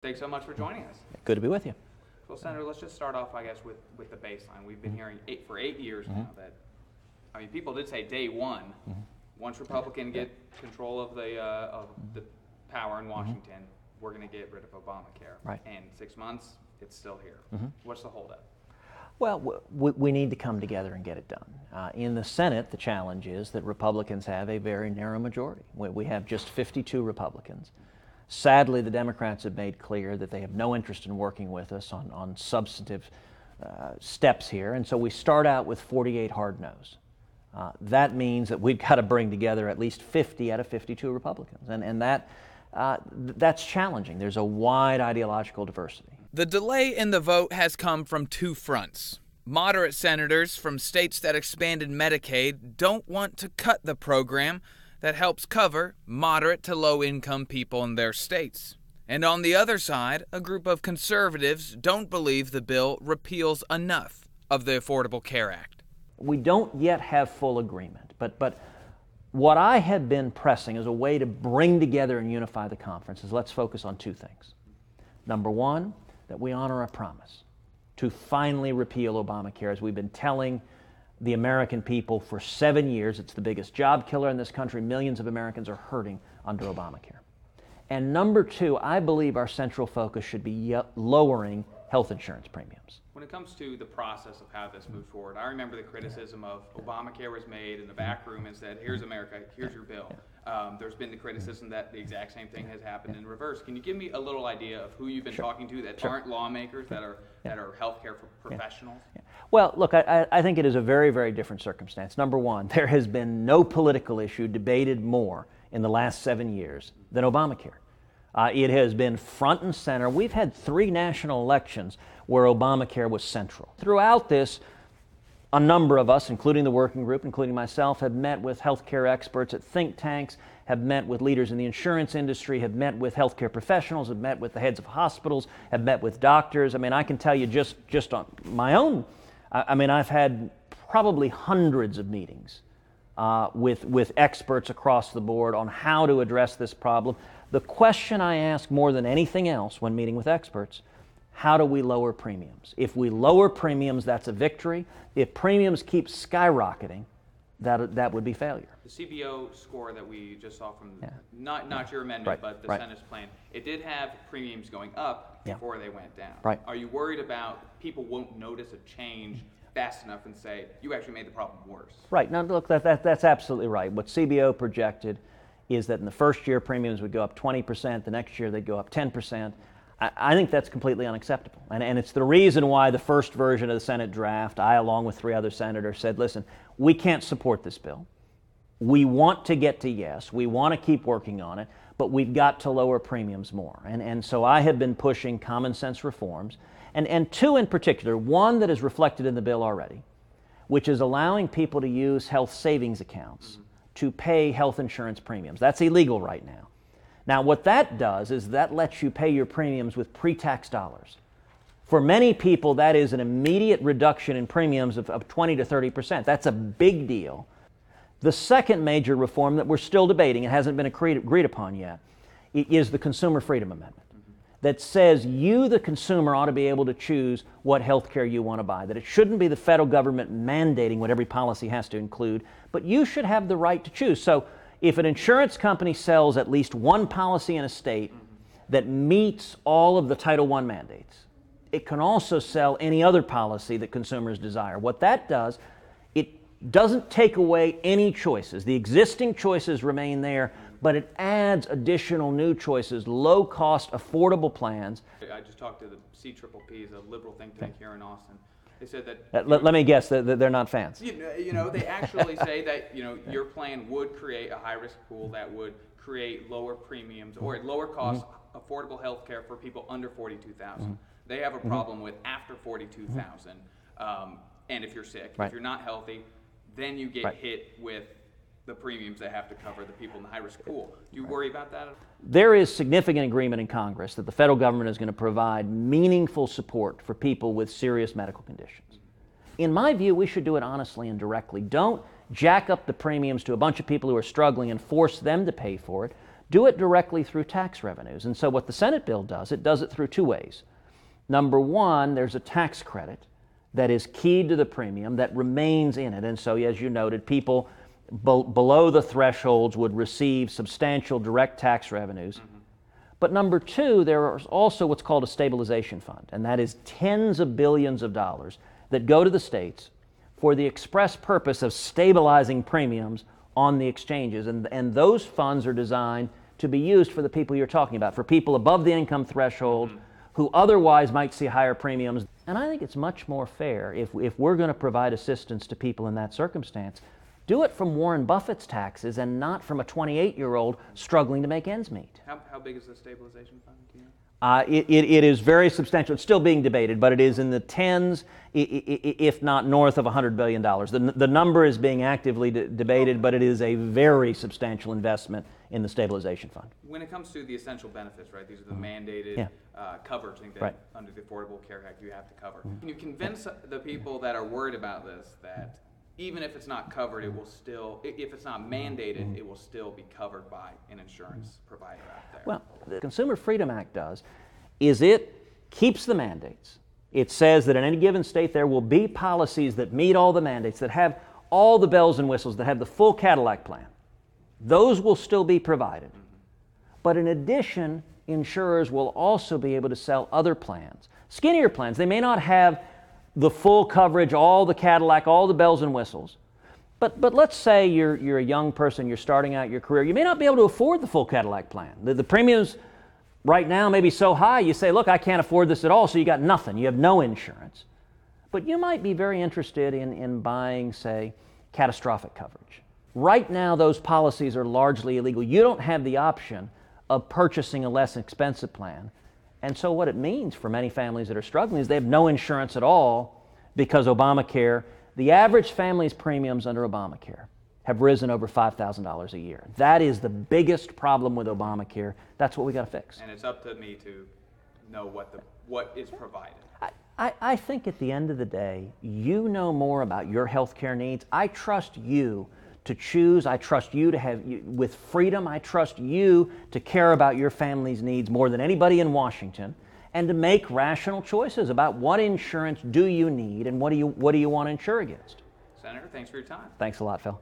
Thanks so much for joining us. Good to be with you. Well, Senator, let's just start off, I guess, with the baseline. We've been hearing for 8 years now that, people did say day one, once Republicans get control of the power in Washington, we're going to get rid of Obamacare. Right. And 6 months, it's still here. What's the holdup? Well, we need to come together and get it done. In the Senate, the challenge is that Republicans have a very narrow majority. We have just 52 Republicans. Sadly, the Democrats have made clear that they have no interest in working with us on substantive steps here, and so we start out with 48 hard no's. That means that we've got to bring together at least 50 out of 52 Republicans, and that's challenging. There's a wide ideological diversity. The delay in the vote has come from two fronts. Moderate senators from states that expanded Medicaid don't want to cut the program that helps cover moderate to low-income people in their states. And on the other side, a group of conservatives don't believe the bill repeals enough of the Affordable Care Act. We don't yet have full agreement, but what I have been pressing as a way to bring together and unify the conference is let's focus on two things. Number one, that we honor our promise to finally repeal Obamacare, as we've been telling the American people for 7 years. It's the biggest job killer in this country. Millions of Americans are hurting under Obamacare. And number two, I believe our central focus should be lowering health insurance premiums. When it comes to the process of how this moved forward, I remember the criticism of Obamacare was made in the back room and said, here's America, here's your bill. There's been the criticism that the exact same thing has happened in reverse. Can you give me a little idea of who you've been talking to that aren't lawmakers, that are healthcare professionals? Well, look, I think it is a very, very different circumstance. Number one, there has been no political issue debated more in the last 7 years than Obamacare. It has been front and center. We've had 3 national elections where Obamacare was central. Throughout this, a number of us, including the working group, including myself, have met with healthcare experts at think tanks, have met with leaders in the insurance industry, have met with healthcare professionals, have met with the heads of hospitals, have met with doctors. I can tell you just on my own, I've had probably hundreds of meetings with experts across the board on how to address this problem. The question I ask more than anything else when meeting with experts, how do we lower premiums? If we lower premiums, that's a victory. If premiums keep skyrocketing, that would be failure. The CBO score that we just saw from, not your amendment, but the Senate's plan, it did have premiums going up before they went down. Right. Are you worried about people won't notice a change fast enough and say, you actually made the problem worse? Right. Now, look, that's absolutely right. What CBO projected is that in the first year, premiums would go up 20%, the next year they'd go up 10%. I think that's completely unacceptable. And it's the reason why the first version of the Senate draft, I, along with 3 other senators, said, listen, we can't support this bill. We want to get to yes. We want to keep working on it, but we've got to lower premiums more. And so I have been pushing common sense reforms, and 2 in particular. One that is reflected in the bill already, which is allowing people to use health savings accounts to pay health insurance premiums. That's illegal right now. Now, what that does is that lets you pay your premiums with pre-tax dollars. For many people, that is an immediate reduction in premiums of 20 to 30%. That's a big deal. The second major reform that we're still debating, it hasn't been agreed upon yet, is the Consumer Freedom Amendment that says you, the consumer, ought to be able to choose what health care you want to buy, that it shouldn't be the federal government mandating what every policy has to include, but you should have the right to choose. So if an insurance company sells at least one policy in a state that meets all of the Title I mandates, it can also sell any other policy that consumers desire. What that does, it doesn't take away any choices. The existing choices remain there, but it adds additional new choices, low-cost, affordable plans. I just talked to the CPPs, a liberal think tank here in Austin. They said that... let me guess, that they're not fans. They actually say that, your plan would create a high-risk pool that would create lower premiums or lower cost, affordable health care for people under $42,000. They have a problem with after $42,000, and if you're sick. If you're not healthy, then you get hit with the premiums that have to cover the people in the high-risk pool. Do you worry about that? There is significant agreement in Congress that the federal government is going to provide meaningful support for people with serious medical conditions. In my view, we should do it honestly and directly. Don't jack up the premiums to a bunch of people who are struggling and force them to pay for it. do it directly through tax revenues. And so what the Senate bill does, it does it through two ways. Number one, there's a tax credit that is keyed to the premium that remains in it. And so, as you noted, people below the thresholds would receive substantial direct tax revenues. But number two, there is also what's called a stabilization fund, and that is tens of billions of dollars that go to the states for the express purpose of stabilizing premiums on the exchanges. And those funds are designed to be used for the people you're talking about, for people above the income threshold who otherwise might see higher premiums. And I think it's much more fair if we're going to provide assistance to people in that circumstance, do it from Warren Buffett's taxes and not from a 28-year-old struggling to make ends meet. How big is the stabilization fund? Do you know? It is very substantial. It's still being debated, but it is in the tens, if not north of $100 billion. The number is being actively debated, but it is a very substantial investment in the stabilization fund. When it comes to the essential benefits, right, these are the mandated coverage that under the Affordable Care Act you have to cover. Can you convince the people that are worried about this that even if it's not covered, it will still, if it's not mandated, it will still be covered by an insurance provider out there? Well, the Consumer Freedom Act does is it keeps the mandates. It says that in any given state there will be policies that meet all the mandates, that have all the bells and whistles, that have the full Cadillac plan. Those will still be provided. But in addition, insurers will also be able to sell other plans, skinnier plans. They may not have the full coverage, all the Cadillac, all the bells and whistles. But let's say you're a young person, you're starting out your career. You may not be able to afford the full Cadillac plan. The premiums right now may be so high, you say, look, I can't afford this at all, so you got nothing. You have no insurance. But you might be very interested in buying, say, catastrophic coverage. Right now, those policies are largely illegal. You don't have the option of purchasing a less expensive plan. And so what it means for many families that are struggling is they have no insurance at all because Obamacare, the average family's premiums under Obamacare have risen over $5,000 a year. That is the biggest problem with Obamacare. That's what we got to fix. And it's up to me to know what is provided. I think at the end of the day, you know more about your health care needs. I trust you to choose. I trust you to have, with freedom, I trust you to care about your family's needs more than anybody in Washington and to make rational choices about what insurance do you need and what do you want to insure against. Senator, thanks for your time. Thanks a lot, Phil.